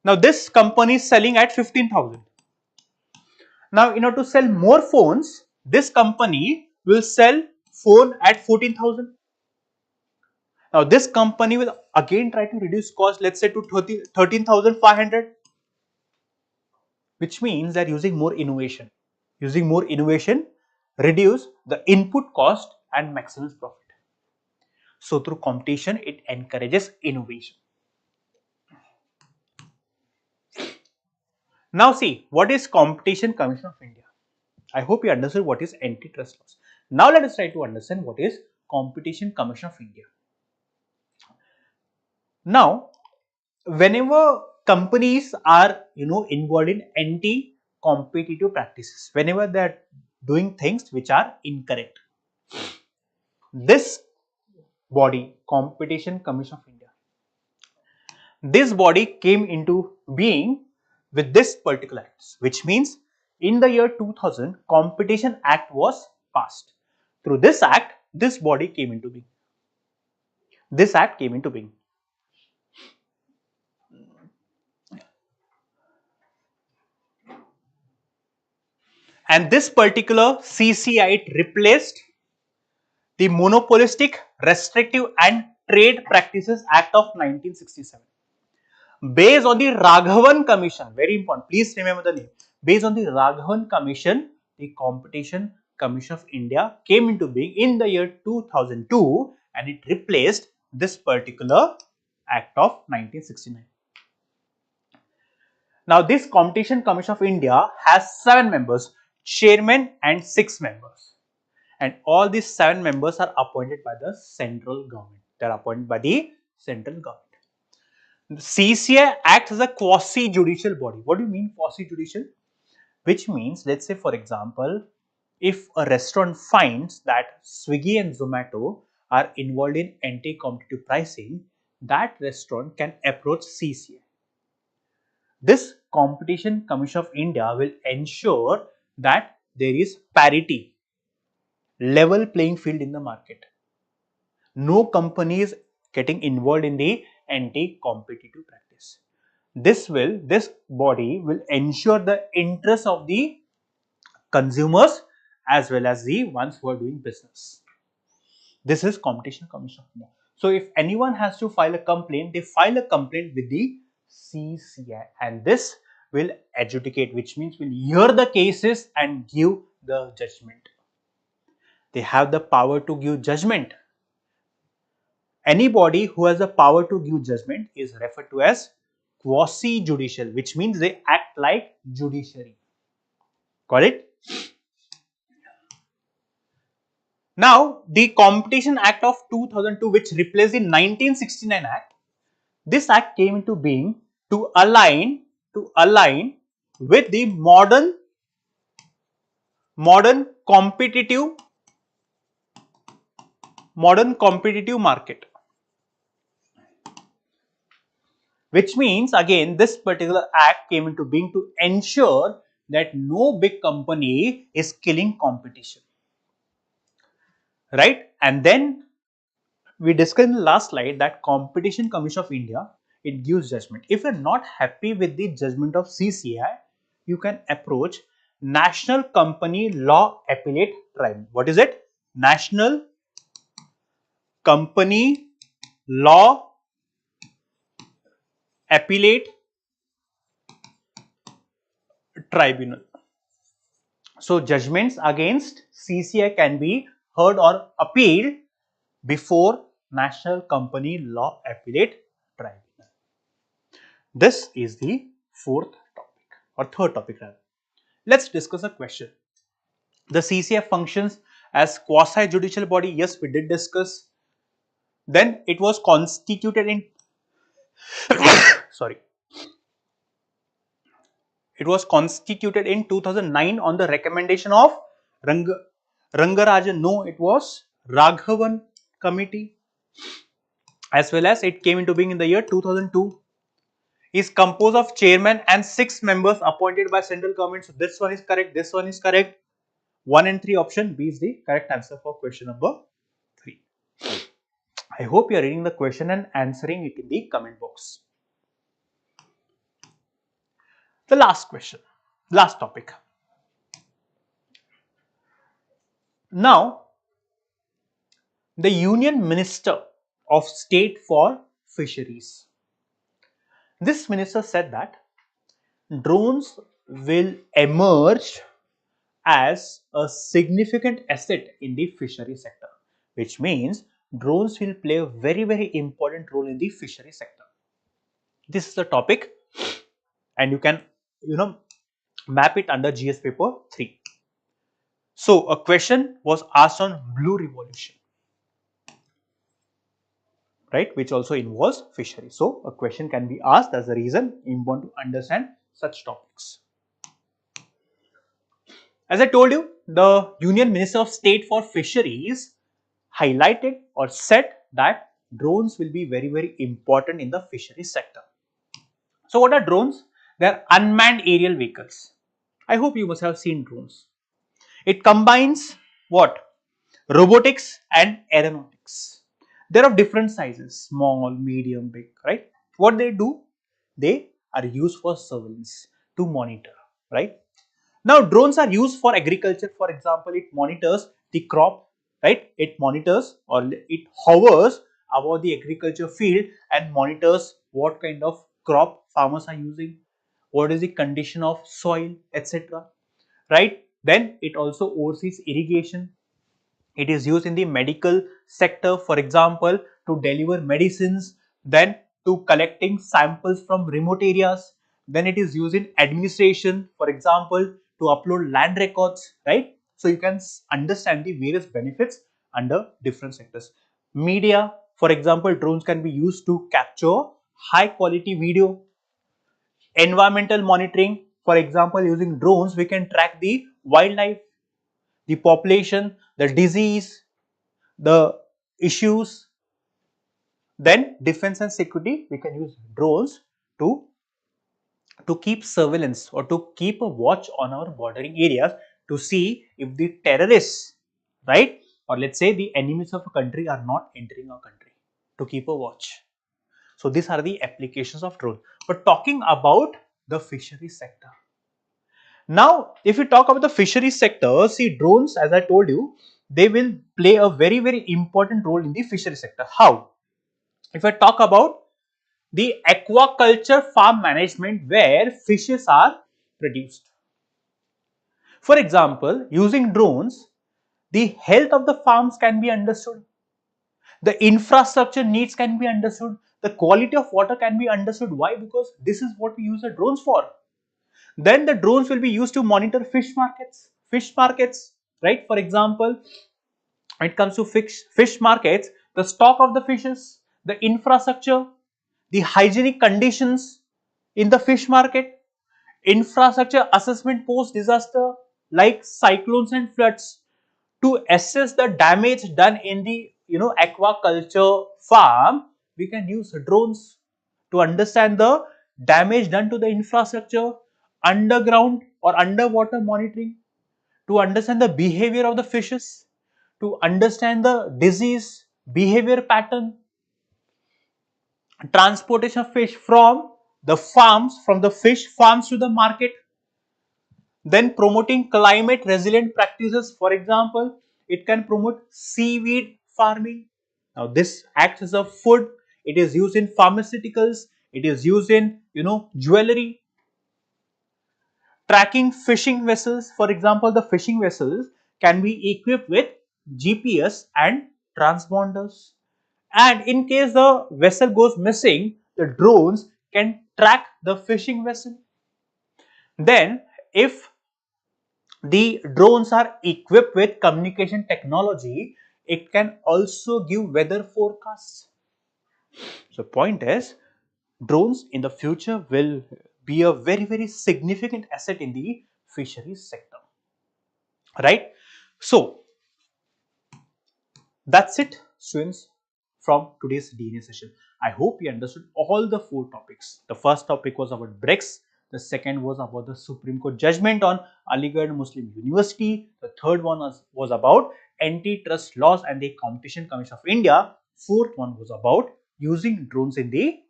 Now this company is selling at 15,000. Now in order to sell more phones, this company will sell phone at 14,000. Now this company will again try to reduce cost, let's say to 13,500, which means they're using more innovation. Using more innovation, reduce the input cost and maximize profit. So through competition, it encourages innovation. Now see, what is Competition Commission of India? I hope you understood what is antitrust laws. Now let us try to understand what is Competition Commission of India. Now, whenever companies are involved in anti-competitive practices, whenever they are doing things which are incorrect, this body, Competition Commission of India, this body came into being with this particular act, which means in the year 2000, Competition Act was passed. Through this act, this body came into being. This act came into being. And this particular CCI, it replaced the Monopolistic, Restrictive and Trade Practices Act of 1967. Based on the Raghavan Commission, very important, please remember the name. Based on the Raghavan Commission, the Competition Commission of India came into being in the year 2002, and it replaced this particular Act of 1969. Now, this Competition Commission of India has 7 members, chairman and 6 members. And all these 7 members are appointed by the central government. They are appointed by the central government. The CCI acts as a quasi-judicial body. What do you mean quasi-judicial? Which means, let's say for example, if a restaurant finds that Swiggy and Zomato are involved in anti-competitive pricing, that restaurant can approach CCI. This Competition Commission of India will ensure that there is parity, level playing field in the market. No company is getting involved in the anti-competitive practice. This body will ensure the interest of the consumers as well as the ones who are doing business. This is Competition Commission of India. So if anyone has to file a complaint, they file a complaint with the CCI, and this will adjudicate, which means will hear the cases and give the judgment. They have the power to give judgment. Anybody who has the power to give judgment is referred to as quasi-judicial, which means they act like judiciary. Got it? Now, the Competition Act of 2002, which replaced the 1969 Act, this act came into being to align with the modern competitive market. Which means again this particular act came into being to ensure that no big company is killing competition. Right? And then we discussed in the last slide that Competition Commission of India, it gives judgment. If you are not happy with the judgment of CCI, you can approach National Company Law Appellate Tribunal. What is it? National Company Law Appellate Tribunal. So judgments against CCI can be heard or appealed before National Company Law Appellate Tribunal. This is the fourth topic or third topic rather. Let's discuss a question. The CCI functions as quasi-judicial body. Yes, we did discuss. Then it was constituted in sorry. It was constituted in 2009 on the recommendation of Rangarajan. No, it was Raghavan Committee, as well as it came into being in the year 2002. Is composed of chairman and 6 members appointed by central government. So this one is correct. This one is correct. 1 and 3 option B is the correct answer for question number 3. I hope you are reading the question and answering it in the comment box. The last question, last topic. Now, the Union Minister of State for Fisheries. This minister said that drones will emerge as a significant asset in the fishery sector, which means drones will play a very important role in the fishery sector. This is the topic, and you can map it under GS paper 3. So a question was asked on blue revolution, right, which also involves fishery. So a question can be asked. As a reason you want to understand such topics. As I told you, the Union Minister of State for Fisheries highlighted or said that drones will be very important in the fisheries sector. So what are drones? They are unmanned aerial vehicles. I hope you must have seen drones. It combines what? Robotics and aeronautics. They are of different sizes, small, medium, big, right? What they do? They are used for surveillance, to monitor, right? Now drones are used for agriculture. For example, it monitors the crop, right? It monitors or it hovers above the agriculture field and monitors what kind of crop farmers are using, what is the condition of soil, etc. Right? Then it also oversees irrigation. It is used in the medical sector, for example, to deliver medicines. Then to collecting samples from remote areas. Then it is used in administration, for example, to upload land records, right? So you can understand the various benefits under different sectors. Media, for example, drones can be used to capture high quality video. Environmental monitoring, for example, using drones, we can track the wildlife, the population, the disease, the issues. Then defense and security, we can use drones to keep surveillance or to keep a watch on our bordering areas to see if the terrorists, right, or let's say the enemies of a country are not entering our country, to keep a watch. So these are the applications of drone. But talking about the fisheries sector. Now, if you talk about the fisheries sector, see, drones, as I told you, they will play a very, very important role in the fisheries sector. How? If I talk about the aquaculture farm management where fishes are produced. For example, using drones, the health of the farms can be understood, the infrastructure needs can be understood, the quality of water can be understood. Why? Because this is what we use the drones for. Then the drones will be used to monitor fish markets, right? For example, when it comes to fish markets, the stock of the fishes, the infrastructure, the hygienic conditions in the fish market, infrastructure assessment post disaster like cyclones and floods, to assess the damage done in the aquaculture farm. We can use drones to understand the damage done to the infrastructure, underground or underwater monitoring, to understand the behavior of the fishes, to understand the disease behavior pattern, transportation of fish from the farms, from the fish farms to the market. Then promoting climate resilient practices. For example, it can promote seaweed farming. Now this acts as a food. It is used in pharmaceuticals. It is used in jewelry. Tracking fishing vessels. For example, the fishing vessels can be equipped with GPS and transponders. And in case the vessel goes missing, the drones can track the fishing vessel. Then if the drones are equipped with communication technology, it can also give weather forecasts. So point is, drones in the future will be a very, very significant asset in the fisheries sector, right? So that's it, students, from today's DNA session. I hope you understood all the 4 topics. The first topic was about BRICS. The second was about the Supreme Court judgment on Aligarh Muslim University. The third one was about antitrust laws and the Competition Commission of India. Fourth one was about using drones in the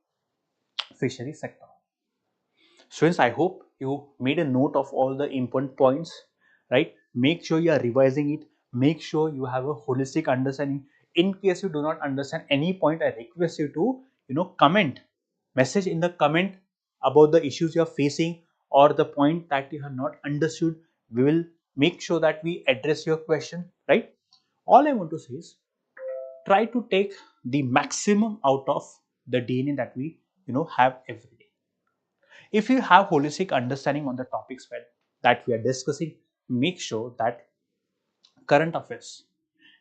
fishery sector. Students, I hope you made a note of all the important points, right? Make sure you are revising it. Make sure you have a holistic understanding. In case you do not understand any point, I request you to, comment, message in the comment about the issues you are facing or the point that you have not understood. We will make sure that we address your question, right? All I want to say is try to take the maximum out of the DNA that we, have every day. If you have holistic understanding on the topics that we are discussing, make sure that current affairs,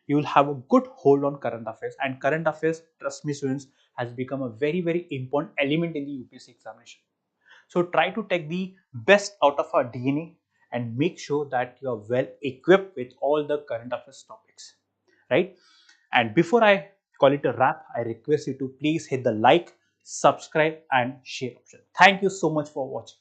you will have a good hold on current affairs, and current affairs, trust me students, has become a very, very important element in the UPSC examination. So try to take the best out of our DNA and make sure that you are well equipped with all the current affairs topics, right? And before I call it a wrap, I request you to please hit the like, subscribe and share option. Thank you so much for watching.